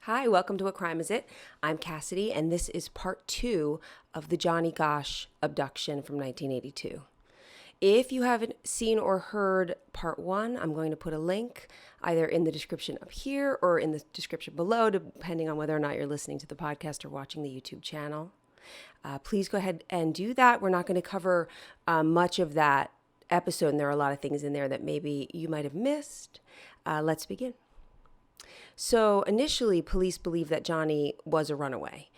Hi, welcome to What Crime Is It? I'm Cassidy, and this is part 2 of the Johnny Gosch abduction from 1982. If you haven't seen or heard part 1, I'm going to put a link either in the description up here or in the description below, depending on whether or not you're listening to the podcast or watching the YouTube channel. Please go ahead and do that. We're not going to cover much of that episode, and there are a lot of things in there that maybe you might have missed. Let's begin. So initially, police believed that Johnny was a runaway.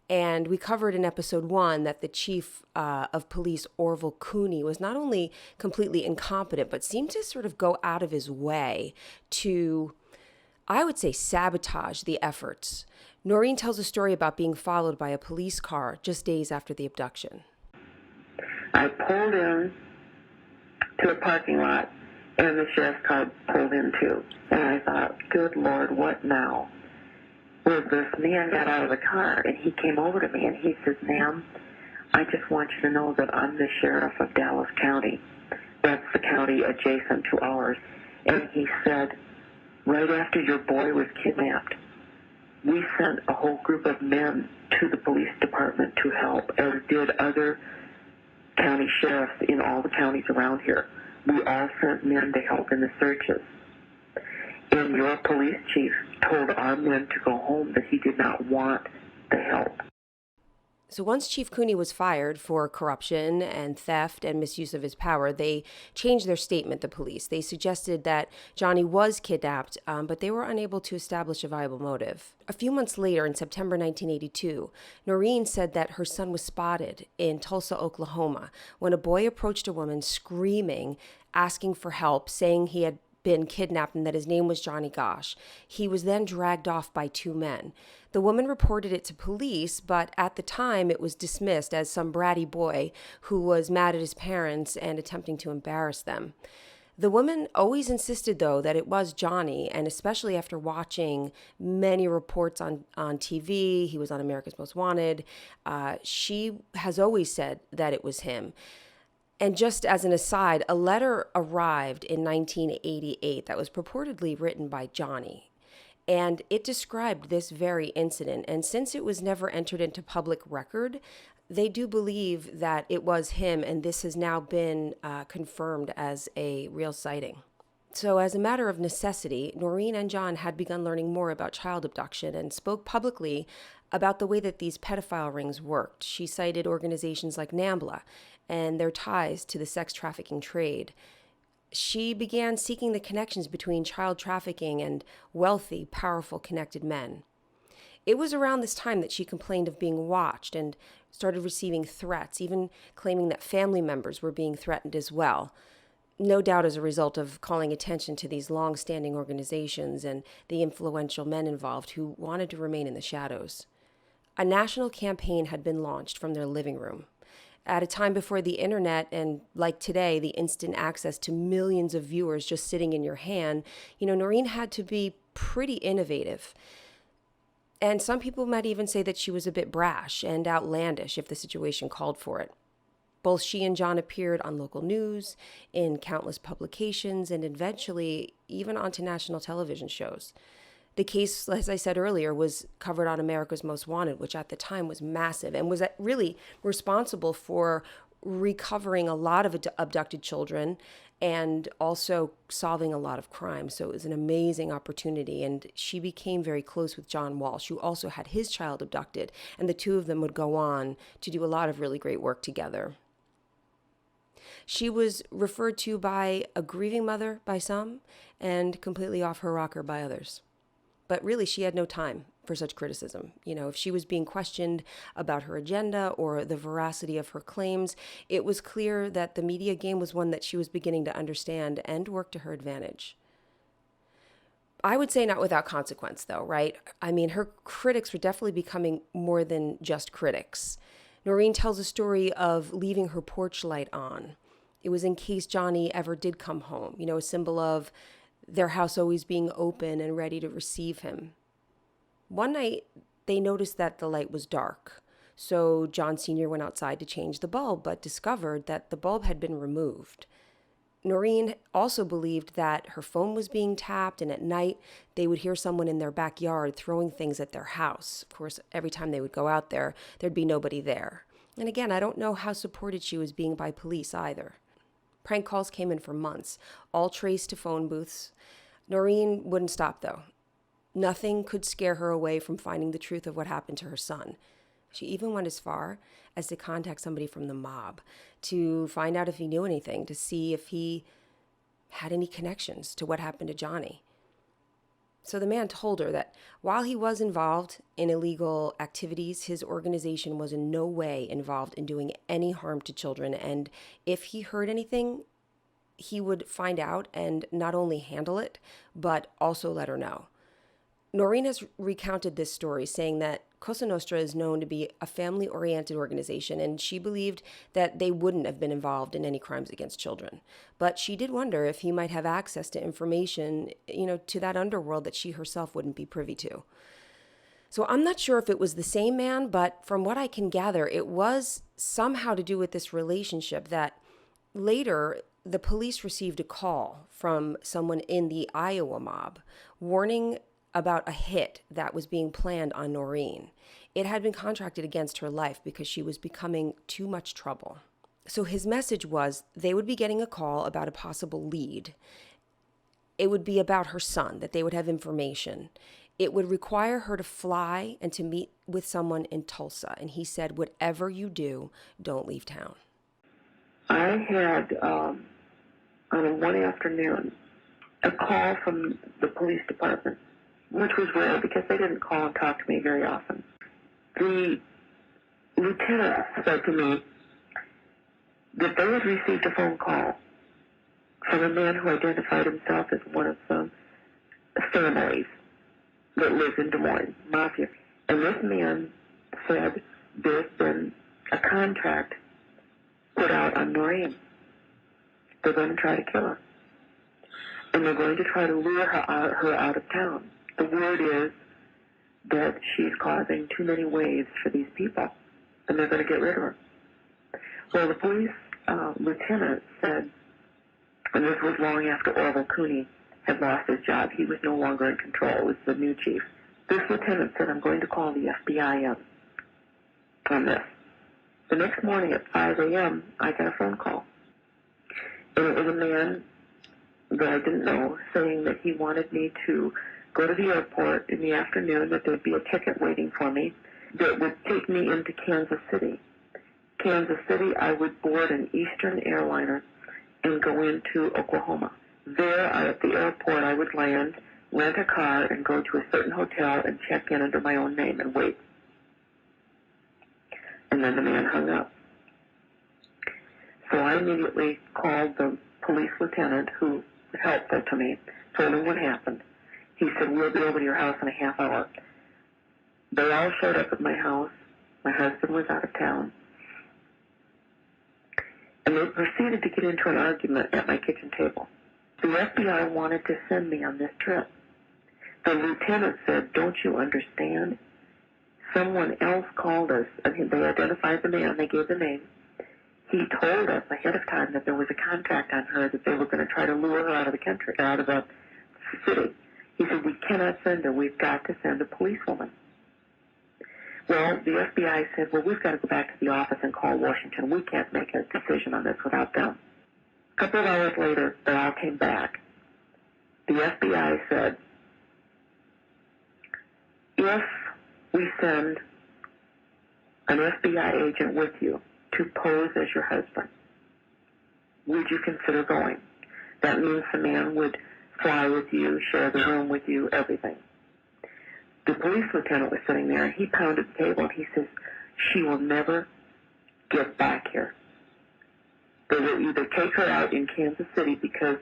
And we covered in episode 1 that the chief of police, Orville Cooney, was not only completely incompetent, but seemed to sort of go out of his way to, I would say, sabotage the efforts. Noreen tells a story about being followed by a police car just days after the abduction. I pulled in to a parking lot, and the sheriff's car pulled in too. And I thought, good Lord, what now? Well, this man got out of the car, and he came over to me, and he says, ma'am, I just want you to know that I'm the sheriff of Dallas County. That's the county adjacent to ours. And he said, right after your boy was kidnapped, we sent a whole group of men to the police department to help, as did other county sheriffs in all the counties around here. We all sent men to help in the searches. And your police chief told our men to go home, that he did not want the help. So once Chief Cooney was fired for corruption and theft and misuse of his power, they changed their statement, the police. They suggested that Johnny was kidnapped, but they were unable to establish a viable motive. A few months later, in September 1982, Noreen said that her son was spotted in Tulsa, Oklahoma, when a boy approached a woman screaming, asking for help, saying he had been kidnapped and that his name was Johnny Gosch. He was then dragged off by 2 men. The woman reported it to police, but at the time it was dismissed as some bratty boy who was mad at his parents and attempting to embarrass them. The woman always insisted, though, that it was Johnny, and especially after watching many reports on TV, he was on America's Most Wanted, she has always said that it was him. And just as an aside, a letter arrived in 1988 that was purportedly written by Johnny. And it described this very incident. And since it was never entered into public record, they do believe that it was him. And this has now been confirmed as a real sighting. So as a matter of necessity, Noreen and John had begun learning more about child abduction and spoke publicly about the way that these pedophile rings worked. She cited organizations like NAMBLA and their ties to the sex trafficking trade. She began seeking the connections between child trafficking and wealthy, powerful, connected men. It was around this time that she complained of being watched and started receiving threats, even claiming that family members were being threatened as well. No doubt as a result of calling attention to these long-standing organizations and the influential men involved who wanted to remain in the shadows. A national campaign had been launched from their living room. At a time before the internet and, like today, the instant access to millions of viewers just sitting in your hand, Noreen had to be pretty innovative. And some people might even say that she was a bit brash and outlandish if the situation called for it. Both she and John appeared on local news, in countless publications, and eventually even onto national television shows. The case, as I said earlier, was covered on America's Most Wanted, which at the time was massive and was really responsible for recovering a lot of abducted children and also solving a lot of crime. So it was an amazing opportunity. And she became very close with John Walsh, who also had his child abducted. And the two of them would go on to do a lot of really great work together. She was referred to by a grieving mother by some and completely off her rocker by others. But really, she had no time for such criticism. If she was being questioned about her agenda or the veracity of her claims, it was clear that the media game was one that she was beginning to understand and work to her advantage. I would say not without consequence, though, right? I mean, her critics were definitely becoming more than just critics. Noreen tells a story of leaving her porch light on. It was in case Johnny ever did come home, a symbol of their house always being open and ready to receive him. One night, they noticed that the light was dark. So John Sr. went outside to change the bulb, but discovered that the bulb had been removed. Noreen also believed that her phone was being tapped, and at night they would hear someone in their backyard throwing things at their house. Of course, every time they would go out there, there'd be nobody there. And again, I don't know how supported she was being by police either. Prank calls came in for months, all traced to phone booths. Noreen wouldn't stop, though. Nothing could scare her away from finding the truth of what happened to her son. She even went as far as to contact somebody from the mob to find out if he knew anything, to see if he had any connections to what happened to Johnny. So the man told her that while he was involved in illegal activities, his organization was in no way involved in doing any harm to children. And if he heard anything, he would find out and not only handle it, but also let her know. Noreen has recounted this story, saying that Cosa Nostra is known to be a family-oriented organization, and she believed that they wouldn't have been involved in any crimes against children. But she did wonder if he might have access to information, to that underworld that she herself wouldn't be privy to. So I'm not sure if it was the same man, but from what I can gather, it was somehow to do with this relationship that later the police received a call from someone in the Iowa mob warning about a hit that was being planned on Noreen. It had been contracted against her life because she was becoming too much trouble. So his message was they would be getting a call about a possible lead. It would be about her son, that they would have information. It would require her to fly and to meet with someone in Tulsa. And he said, whatever you do, don't leave town. I had, on one afternoon, a call from the police department, which was rare because they didn't call and talk to me very often. The lieutenant said to me that they had received a phone call from a man who identified himself as one of the families that lives in Des Moines, Mafia. And this man said there's been a contract put out on Noreen. They're going to try to kill her. And they're going to try to lure her out of town. The word is that she's causing too many waves for these people, and they're going to get rid of her. Well, the police lieutenant said, and this was long after Orville Cooney had lost his job. He was no longer in control. It was the new chief. This lieutenant said, I'm going to call the FBI in on this. The next morning at 5 a.m., I got a phone call. And it was a man that I didn't know saying that he wanted me to go to the airport in the afternoon, that there would be a ticket waiting for me that would take me into Kansas City. Kansas City, I would board an Eastern airliner and go into Oklahoma. There, at the airport, I would land, rent a car, and go to a certain hotel and check in under my own name and wait. And then the man hung up. So I immediately called the police lieutenant who was helpful to me, told him what happened. He said, we'll be over to your house in a half hour. They all showed up at my house. My husband was out of town. And they proceeded to get into an argument at my kitchen table. The FBI wanted to send me on this trip. The lieutenant said, don't you understand? Someone else called us, and they identified the man. They gave the name. He told us ahead of time that there was a contract on her, that they were going to try to lure her out of the country, out of the city. He said, we cannot send her. We've got to send a policewoman. Well, the FBI said, well, we've got to go back to the office and call Washington. We can't make a decision on this without them. A couple of hours later, they all came back. The FBI said, if we send an FBI agent with you to pose as your husband, would you consider going? That means the man would fly with you, share the room with you, everything. The police lieutenant was sitting there, and he pounded the table, and he says, she will never get back here. They will either take her out in Kansas City, because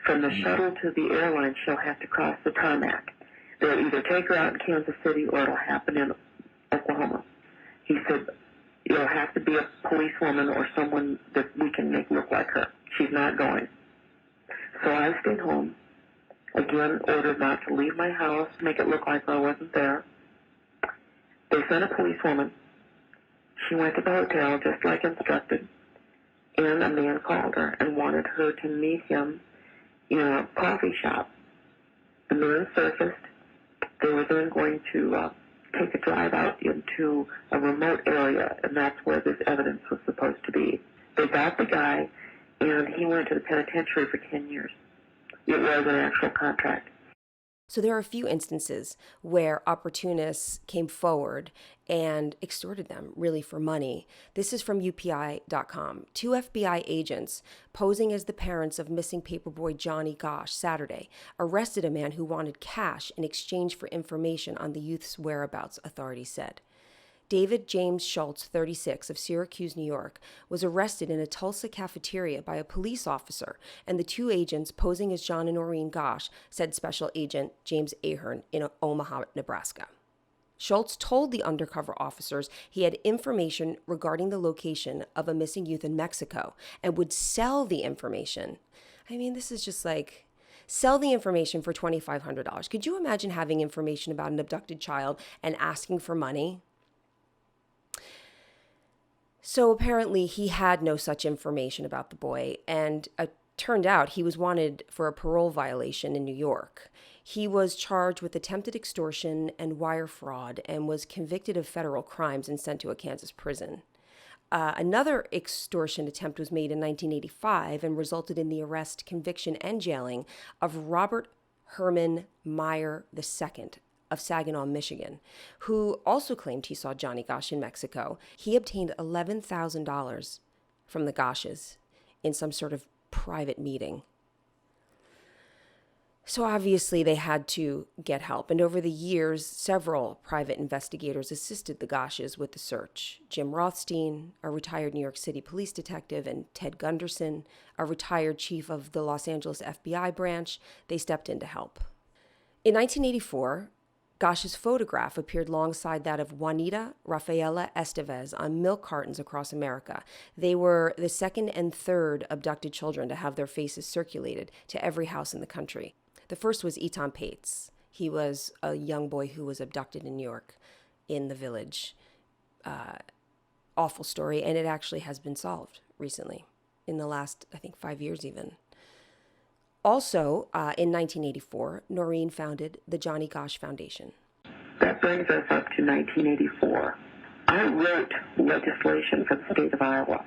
from the shuttle to the airline, she'll have to cross the tarmac. They'll either take her out in Kansas City, or it'll happen in Oklahoma. He said, it'll have to be a policewoman or someone that we can make look like her. She's not going. So I stayed home. Again, ordered not to leave my house, make it look like I wasn't there. They sent a policewoman. She went to the hotel just like instructed. and a man called her and wanted her to meet him in a coffee shop. The man surfaced. They were then going to take a drive out into a remote area, and that's where this evidence was supposed to be. They got the guy, and he went to the penitentiary for 10 years. It was an actual contract. So there are a few instances where opportunists came forward and extorted them, really, for money. This is from UPI.com. 2 FBI agents, posing as the parents of missing paperboy Johnny Gosch, Saturday, arrested a man who wanted cash in exchange for information on the youth's whereabouts, authorities said. David James Schultz, 36, of Syracuse, New York, was arrested in a Tulsa cafeteria by a police officer, and the 2 agents posing as John and Noreen Gosch, said Special Agent James Ahern in Omaha, Nebraska. Schultz told the undercover officers he had information regarding the location of a missing youth in Mexico and would sell the information. I mean, this is just like... Sell the information for $2,500. Could you imagine having information about an abducted child and asking for money? So apparently he had no such information about the boy, and it turned out he was wanted for a parole violation in New York. He was charged with attempted extortion and wire fraud and was convicted of federal crimes and sent to a Kansas prison. Another extortion attempt was made in 1985 and resulted in the arrest, conviction, and jailing of Robert Herman Meyer II, of Saginaw, Michigan, who also claimed he saw Johnny Gosch in Mexico. He obtained $11,000 from the Gosches in some sort of private meeting. So obviously they had to get help, and over the years, several private investigators assisted the Gosches with the search. Jim Rothstein, a retired New York City police detective, and Ted Gunderson, a retired chief of the Los Angeles FBI branch, they stepped in to help. In 1984, Gosch's photograph appeared alongside that of Juanita Rafaela Estevez on milk cartons across America. They were the second and third abducted children to have their faces circulated to every house in the country. The first was Etan Pates. He was a young boy who was abducted in New York, in the Village. Awful story, and it actually has been solved recently, in the last, I think, 5 years even. Also, in 1984, Noreen founded the Johnny Gosch Foundation. That brings us up to 1984. I wrote legislation for the state of Iowa.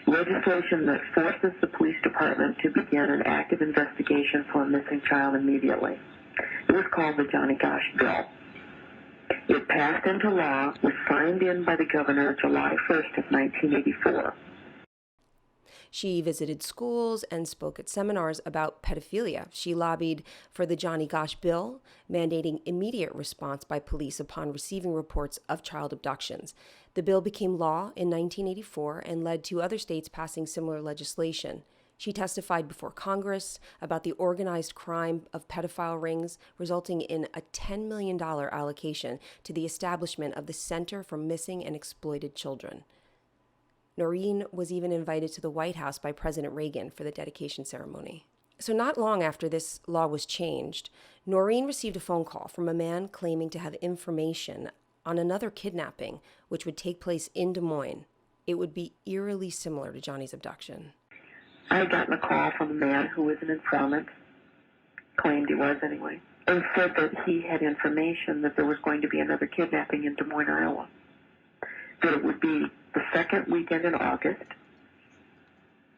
Legislation that forces the police department to begin an active investigation for a missing child immediately. It was called the Johnny Gosch Bill. It passed into law, was signed in by the governor July 1st of 1984. She visited schools and spoke at seminars about pedophilia. She lobbied for the Johnny Gosch Bill, mandating immediate response by police upon receiving reports of child abductions. The bill became law in 1984 and led to other states passing similar legislation. She testified before Congress about the organized crime of pedophile rings, resulting in a $10 million allocation to the establishment of the Center for Missing and Exploited Children. Noreen was even invited to the White House by President Reagan for the dedication ceremony. So not long after this law was changed, Noreen received a phone call from a man claiming to have information on another kidnapping, which would take place in Des Moines. It would be eerily similar to Johnny's abduction. I had gotten a call from a man who was an informant, claimed he was anyway, and said that he had information that there was going to be another kidnapping in Des Moines, Iowa. That it would be the second weekend in August,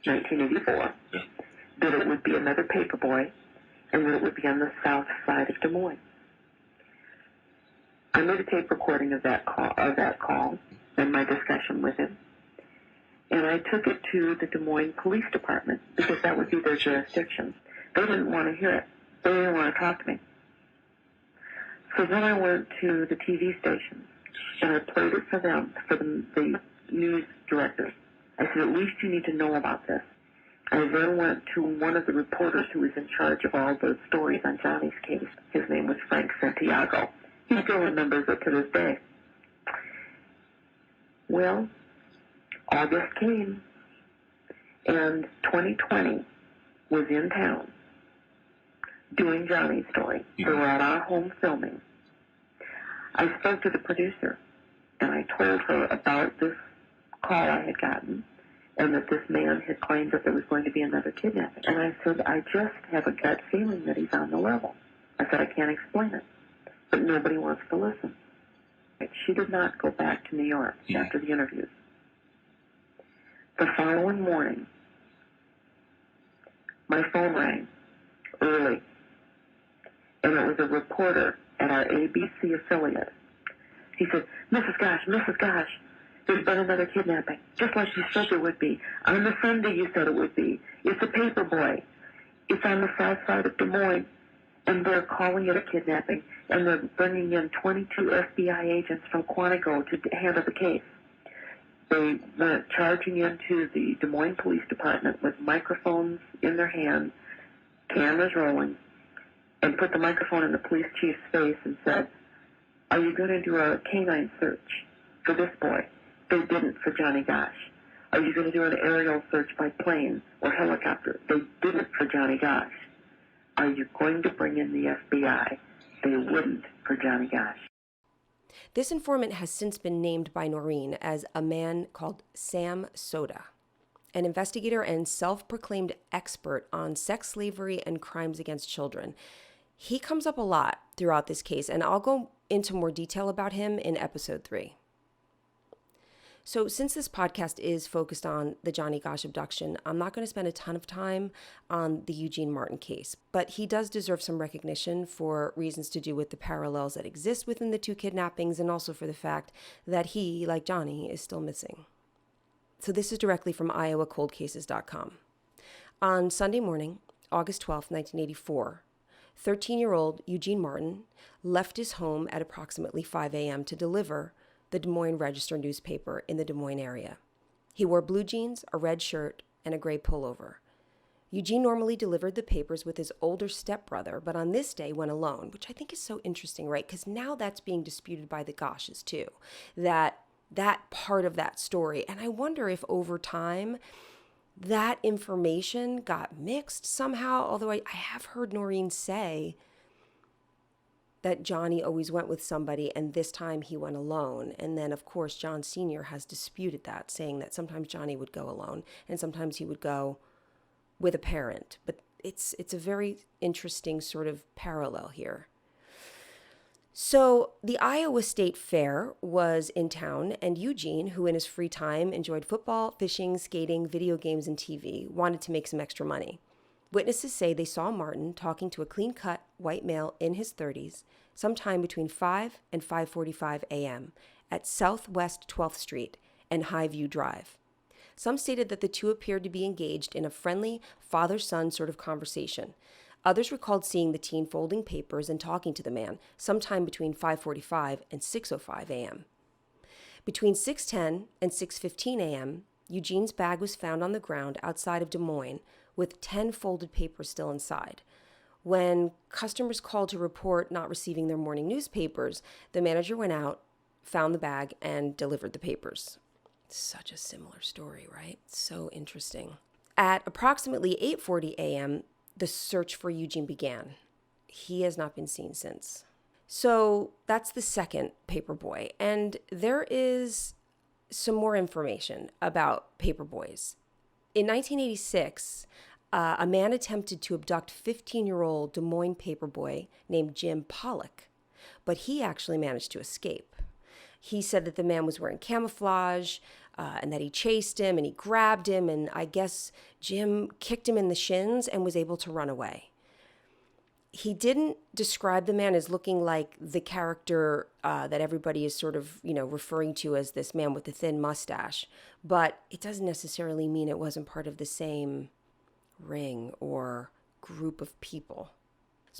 1984, that it would be another paperboy, and that it would be on the south side of Des Moines. I made a tape recording of that call and my discussion with him, and I took it to the Des Moines Police Department because that would be their jurisdiction. They didn't want to hear it. They didn't want to talk to me. So then I went to the TV station, and I played it for them, for the news directors. I said, at least you need to know about this. I then went to one of the reporters who was in charge of all those stories on Johnny's case. His name was Frank Santiago. He still remembers it to this day. Well, August came, and 2020 was in town doing Johnny's story. They were at our home filming. I spoke to the producer, and I told her about this call I had gotten and that this man had claimed that there was going to be another kidnapping. And I said, I just have a gut feeling that he's on the level. I said, I can't explain it, but nobody wants to listen. She did not go back to New York after the interviews. The following morning, my phone rang early, and it was a reporter at our ABC affiliate. He said, Mrs. Gosch, there's been another kidnapping, just like you said there would be. On the Sunday you said it would be. It's a paper boy. It's on the south side of Des Moines, and they're calling it a kidnapping, and they're bringing in 22 FBI agents from Quantico to handle the case. They went charging into the Des Moines Police Department with microphones in their hands, cameras rolling, and put the microphone in the police chief's face and said, are you going to do a canine search for this boy? They didn't for Johnny Gosch. Are you going to do an aerial search by plane or helicopter? They didn't for Johnny Gosch. Are you going to bring in the FBI? They wouldn't for Johnny Gosch. This informant has since been named by Noreen as a man called Sam Soda, an investigator and self-proclaimed expert on sex slavery and crimes against children. He comes up a lot throughout this case, and I'll go into more detail about him in episode 3. So since this podcast is focused on the Johnny Gosch abduction, I'm not going to spend a ton of time on the Eugene Martin case, but he does deserve some recognition for reasons to do with the parallels that exist within the two kidnappings, and also for the fact that he, like Johnny, is still missing. So this is directly from iowacoldcases.com. On Sunday morning, August 12, 1984, 13-year-old Eugene Martin left his home at approximately 5 a.m. to deliver the Des Moines Register newspaper in the Des Moines area. He wore blue jeans, a red shirt, and a gray pullover. Eugene normally delivered the papers with his older stepbrother, but on this day went alone, which I think is so interesting, right? Because now that's being disputed by the Gosches too, that part of that story. And I wonder if over time that information got mixed somehow, although I have heard Noreen say that Johnny always went with somebody and this time he went alone. And then, of course, John Sr. has disputed that, saying that sometimes Johnny would go alone and sometimes he would go with a parent. But it's a very interesting sort of parallel here. So the Iowa State Fair was in town, and Eugene, who in his free time enjoyed football, fishing, skating, video games, and TV, wanted to make some extra money. Witnesses say they saw Martin talking to a clean-cut white male in his 30s sometime between 5 and 5:45 a.m. at Southwest 12th Street and Highview Drive. Some stated that the two appeared to be engaged in a friendly father-son sort of conversation. Others recalled seeing the teen folding papers and talking to the man sometime between 5:45 and 6:05 a.m. Between 6:10 and 6:15 a.m., Eugene's bag was found on the ground outside of Des Moines with 10 folded papers still inside. When customers called to report not receiving their morning newspapers, the manager went out, found the bag, and delivered the papers. Such a similar story, right? So interesting. At approximately 8:40 a.m., the search for Eugene began. He has not been seen since. So that's the second paperboy. And there is some more information about paperboys. In 1986, a man attempted to abduct 15-year-old Des Moines paperboy named Jim Pollock, but he actually managed to escape. He said that the man was wearing camouflage and that he chased him and he grabbed him, and I guess Jim kicked him in the shins and was able to run away. He didn't describe the man as looking like the character that everybody is sort of, referring to as this man with the thin mustache, but it doesn't necessarily mean it wasn't part of the same ring or group of people.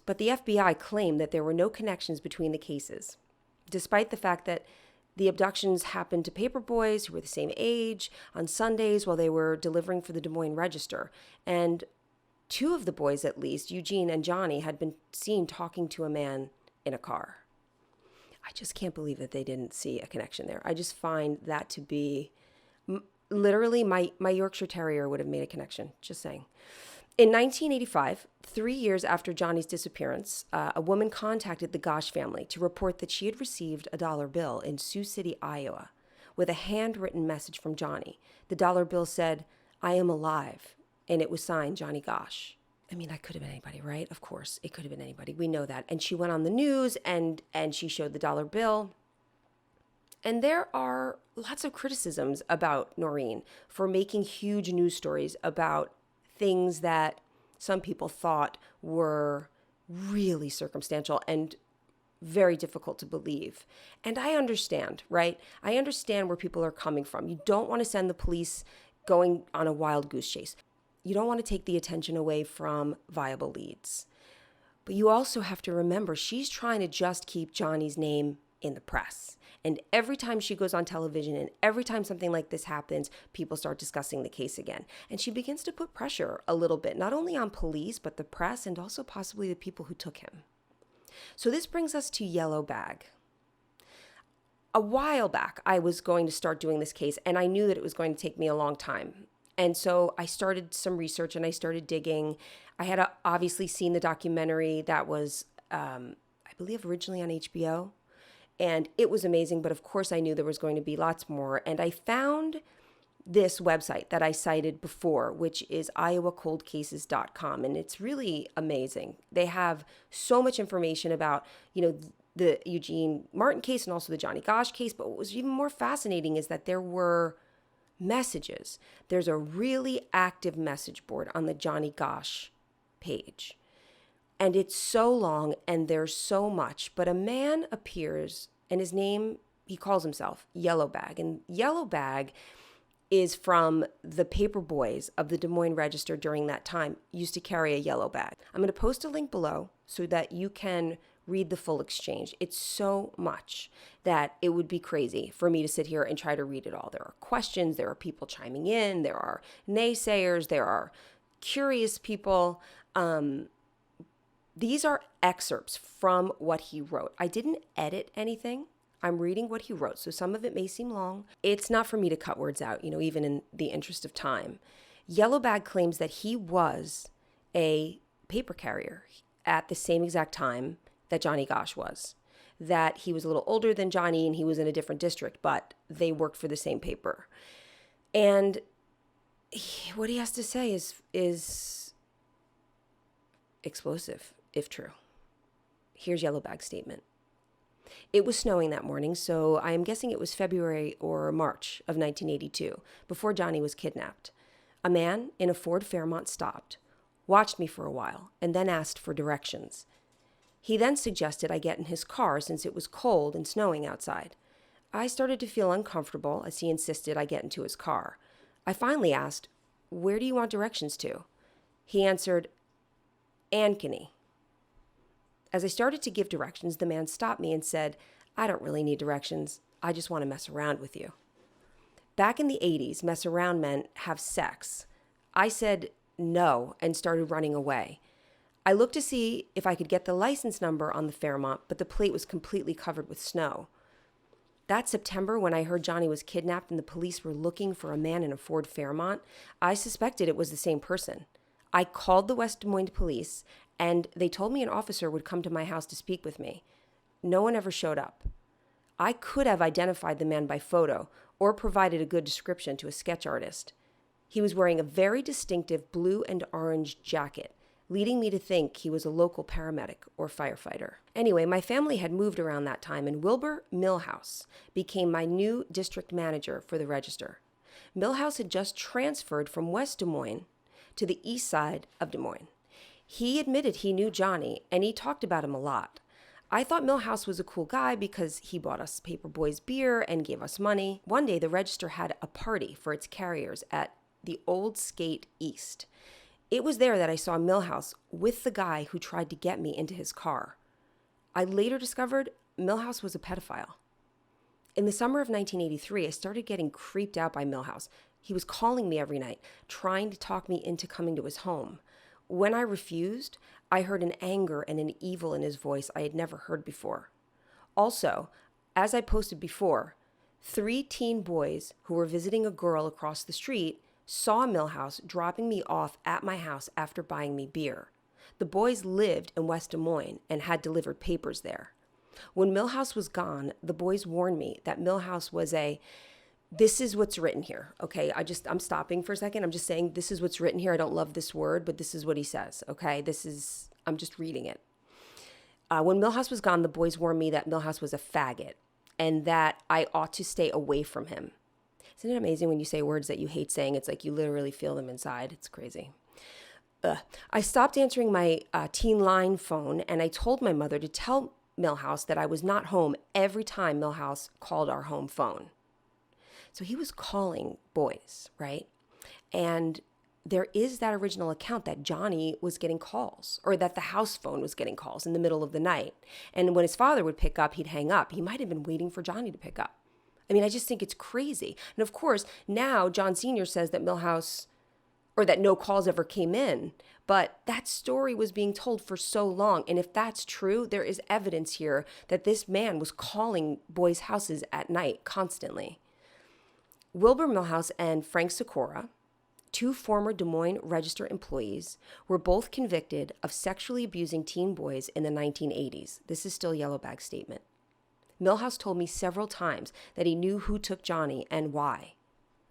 But the FBI claimed that there were no connections between the cases, despite the fact that the abductions happened to paperboys who were the same age on Sundays while they were delivering for the Des Moines Register. And two of the boys, at least, Eugene and Johnny, had been seen talking to a man in a car. I just can't believe that they didn't see a connection there. I just find that to be literally my Yorkshire Terrier would have made a connection. Just saying. In 1985, 3 years after Johnny's disappearance, a woman contacted the Gosch family to report that she had received a dollar bill in Sioux City, Iowa, with a handwritten message from Johnny. The dollar bill said, "I am alive," and it was signed Johnny Gosch. I mean, that could have been anybody, right? Of course, it could have been anybody. We know that. And she went on the news and she showed the dollar bill. And there are lots of criticisms about Noreen for making huge news stories about things that some people thought were really circumstantial and very difficult to believe. And I understand, right? I understand where people are coming from. You don't want to send the police going on a wild goose chase. You don't want to take the attention away from viable leads. But you also have to remember she's trying to just keep Johnny's name in the press. And every time she goes on television and every time something like this happens, people start discussing the case again. And she begins to put pressure a little bit, not only on police, but the press and also possibly the people who took him. So this brings us to Yellow Bag. A while back, I was going to start doing this case, and I knew that it was going to take me a long time. And so I started some research and I started digging. I had obviously seen the documentary that was, I believe, originally on HBO. And it was amazing, but of course I knew there was going to be lots more. And I found this website that I cited before, which is iowacoldcases.com. And it's really amazing. They have so much information about, the Eugene Martin case and also the Johnny Gosch case. But what was even more fascinating is that there were messages. There's a really active message board on the Johnny Gosch page. And it's so long and there's so much. But a man appears and his name, he calls himself Yellow Bag. And Yellow Bag is from the paper boys of the Des Moines Register during that time, used to carry a yellow bag. I'm going to post a link below so that you can read the full exchange. It's so much that it would be crazy for me to sit here and try to read it all. There are questions, there are people chiming in, there are naysayers, there are curious people. These are excerpts from what he wrote. I didn't edit anything. I'm reading what he wrote, so some of it may seem long. It's not for me to cut words out, even in the interest of time. Yellow Bag claims that he was a paper carrier at the same exact time that Johnny Gosch was. That he was a little older than Johnny and he was in a different district, but they worked for the same paper. And what he has to say is explosive, if true. Here's Yellow Bag's statement. It was snowing that morning, so I am guessing it was February or March of 1982, before Johnny was kidnapped. A man in a Ford Fairmont stopped, watched me for a while, and then asked for directions. He then suggested I get in his car since it was cold and snowing outside. I started to feel uncomfortable as he insisted I get into his car. I finally asked, "Where do you want directions to?" He answered, "Ankeny." As I started to give directions, the man stopped me and said, "I don't really need directions. I just want to mess around with you." Back in the 80s, mess around meant have sex. I said no and started running away. I looked to see if I could get the license number on the Fairmont, but the plate was completely covered with snow. That September, when I heard Johnny was kidnapped and the police were looking for a man in a Ford Fairmont, I suspected it was the same person. I called the West Des Moines police, and they told me an officer would come to my house to speak with me. No one ever showed up. I could have identified the man by photo or provided a good description to a sketch artist. He was wearing a very distinctive blue and orange jacket, leading me to think he was a local paramedic or firefighter. Anyway, my family had moved around that time, and Wilbur Millhouse became my new district manager for the Register. Millhouse had just transferred from West Des Moines to the east side of Des Moines. He admitted he knew Johnny, and he talked about him a lot. I thought Millhouse was a cool guy because he bought us Paper Boys beer and gave us money. One day, the Register had a party for its carriers at the Old Skate East. It was there that I saw Millhouse with the guy who tried to get me into his car. I later discovered Millhouse was a pedophile. In the summer of 1983, I started getting creeped out by Millhouse. He was calling me every night, trying to talk me into coming to his home. When I refused, I heard an anger and an evil in his voice I had never heard before. Also, as I posted before, 3 teen boys who were visiting a girl across the street saw Millhouse dropping me off at my house after buying me beer. The boys lived in West Des Moines and had delivered papers there. When Millhouse was gone, the boys warned me that Millhouse was a This is what's written here. Okay. I'm stopping for a second. I'm just saying this is what's written here. I don't love this word, but this is what he says. Okay. I'm just reading it. When Millhouse was gone, the boys warned me that Millhouse was a faggot and that I ought to stay away from him. Isn't it amazing when you say words that you hate saying? It's like you literally feel them inside. It's crazy. I stopped answering my teen line phone, and I told my mother to tell Millhouse that I was not home every time Millhouse called our home phone. So he was calling boys, right? And there is that original account that Johnny was getting calls, or that the house phone was getting calls in the middle of the night. And when his father would pick up, he'd hang up. He might have been waiting for Johnny to pick up. I mean, I just think it's crazy. And of course, now John Sr. says that Millhouse, or that no calls ever came in. But that story was being told for so long. And if that's true, there is evidence here that this man was calling boys' houses at night constantly. Wilbur Millhouse and Frank Sykora, two former Des Moines Register employees, were both convicted of sexually abusing teen boys in the 1980s. This is still Yellowbag's statement. Millhouse told me several times that he knew who took Johnny and why.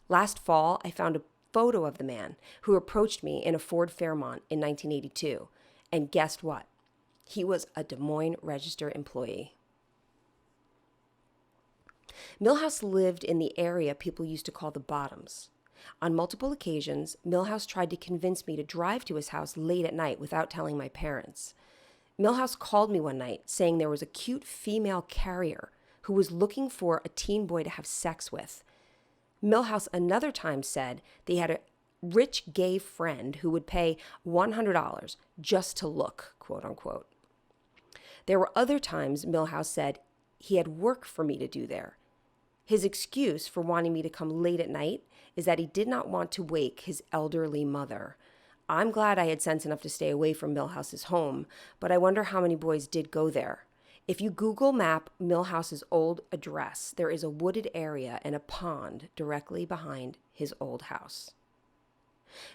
Last fall, I found a photo of the man who approached me in a Ford Fairmont in 1982. And guess what? He was a Des Moines Register employee. Millhouse lived in the area people used to call the Bottoms. On multiple occasions, Millhouse tried to convince me to drive to his house late at night without telling my parents. Millhouse called me one night saying there was a cute female carrier who was looking for a teen boy to have sex with. Millhouse another time said they had a rich gay friend who would pay $100 just to look, quote unquote. There were other times Millhouse said he had work for me to do there. His excuse for wanting me to come late at night is that he did not want to wake his elderly mother. I'm glad I had sense enough to stay away from Millhouse's home, but I wonder how many boys did go there. If you Google map Millhouse's old address, there is a wooded area and a pond directly behind his old house.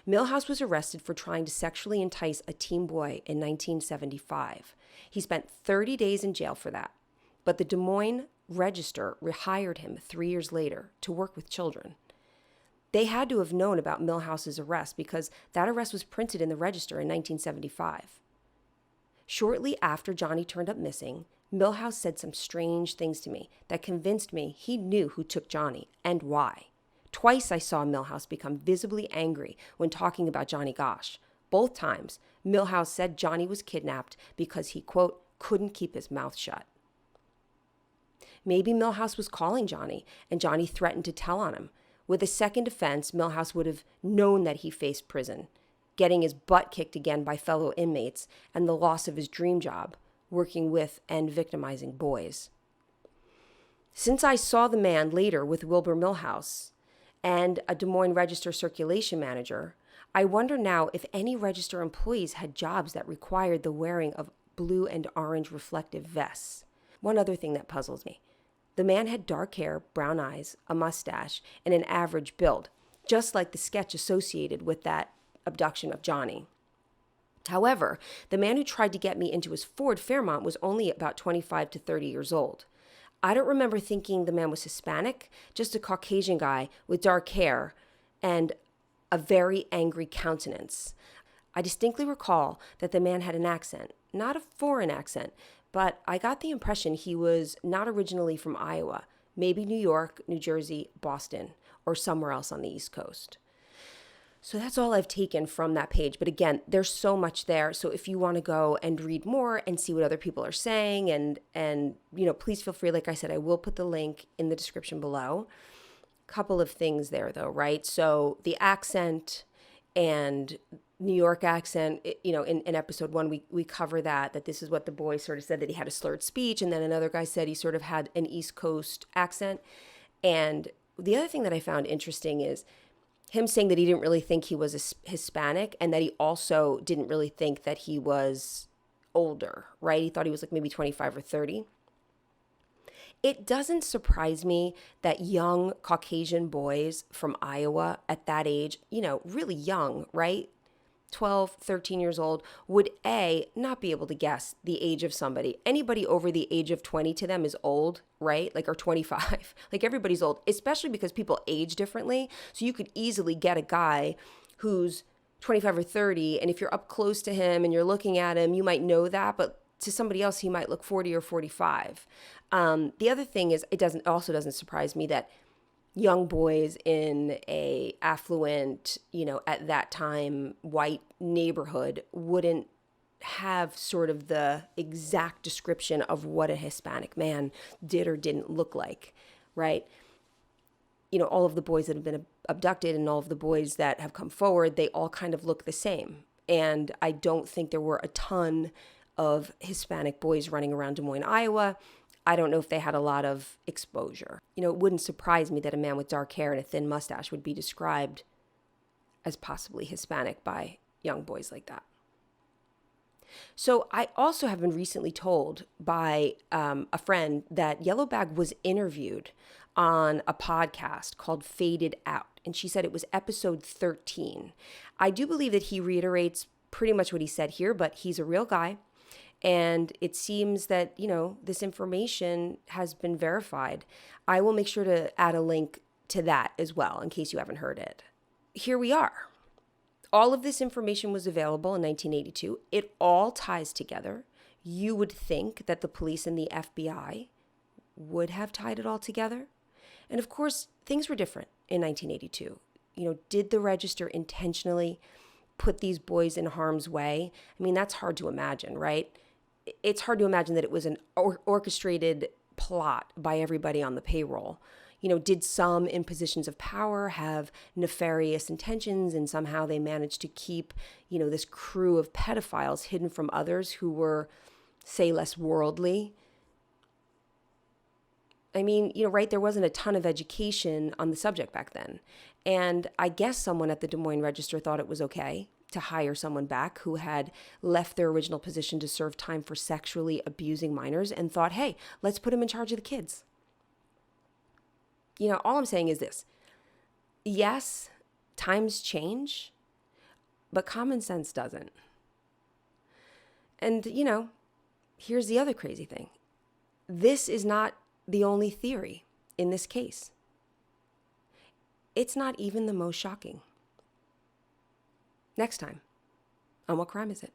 Millhouse was arrested for trying to sexually entice a teen boy in 1975. He spent 30 days in jail for that, but the Des Moines Register rehired him 3 years later to work with children. They had to have known about Millhouse's arrest because that arrest was printed in the Register in 1975. Shortly after Johnny turned up missing, Millhouse said some strange things to me that convinced me he knew who took Johnny and why. Twice I saw Millhouse become visibly angry when talking about Johnny Gosch. Both times, Millhouse said Johnny was kidnapped because he, quote, couldn't keep his mouth shut. Maybe Millhouse was calling Johnny, and Johnny threatened to tell on him. With a second offense, Millhouse would have known that he faced prison, getting his butt kicked again by fellow inmates, and the loss of his dream job, working with and victimizing boys. Since I saw the man later with Wilbur Millhouse and a Des Moines Register circulation manager, I wonder now if any Register employees had jobs that required the wearing of blue and orange reflective vests. One other thing that puzzles me. The man had dark hair, brown eyes, a mustache, and an average build, just like the sketch associated with that abduction of Johnny. However, the man who tried to get me into his Ford Fairmont was only about 25 to 30 years old. I don't remember thinking the man was Hispanic, just a Caucasian guy with dark hair and a very angry countenance. I distinctly recall that the man had an accent, not a foreign accent, but I got the impression he was not originally from Iowa, maybe New York, New Jersey, Boston, or somewhere else on the East Coast. So that's all I've taken from that page. But again, there's so much there. So if you want to go and read more and see what other people are saying and please feel free. Like I said, I will put the link in the description below. Couple of things there though, right? So the accent and New York accent, in episode 1, we cover that this is what the boy sort of said, that he had a slurred speech. And then another guy said he sort of had an East Coast accent. And the other thing that I found interesting is him saying that he didn't really think he was Hispanic and that he also didn't really think that he was older, right? He thought he was like maybe 25 or 30. It doesn't surprise me that young Caucasian boys from Iowa at that age, really young, right? 12, 13 years old would not be able to guess the age of somebody. Anybody over the age of 20 to them is old, right? Like, or 25. Like, everybody's old, especially because people age differently. So you could easily get a guy who's 25 or 30, and if you're up close to him and you're looking at him, you might know that, but to somebody else, he might look 40 or 45. The other thing is, it also doesn't surprise me that young boys in a affluent, at that time, white neighborhood wouldn't have sort of the exact description of what a Hispanic man did or didn't look like, right? All of the boys that have been abducted and all of the boys that have come forward, they all kind of look the same. And I don't think there were a ton of Hispanic boys running around Des Moines, Iowa. I don't know if they had a lot of exposure. It wouldn't surprise me that a man with dark hair and a thin mustache would be described as possibly Hispanic by young boys like that. So I also have been recently told by a friend that Yellowbag was interviewed on a podcast called Faded Out. And she said it was episode 13. I do believe that he reiterates pretty much what he said here, but he's a real guy. And it seems that, this information has been verified. I will make sure to add a link to that as well, in case you haven't heard it. Here we are. All of this information was available in 1982. It all ties together. You would think that the police and the FBI would have tied it all together. And of course, things were different in 1982. Did the Register intentionally put these boys in harm's way? I mean, that's hard to imagine, right? It's hard to imagine that it was an orchestrated plot by everybody on the payroll. Did some in positions of power have nefarious intentions, and somehow they managed to keep, this crew of pedophiles hidden from others who were, say, less worldly? I mean, right, there wasn't a ton of education on the subject back then. And I guess someone at the Des Moines Register thought it was okay to hire someone back who had left their original position to serve time for sexually abusing minors and thought, hey, let's put him in charge of the kids. All I'm saying is this. Yes, times change, but common sense doesn't. And, here's the other crazy thing. This is not the only theory in this case. It's not even the most shocking. Next time on What Crime Is It?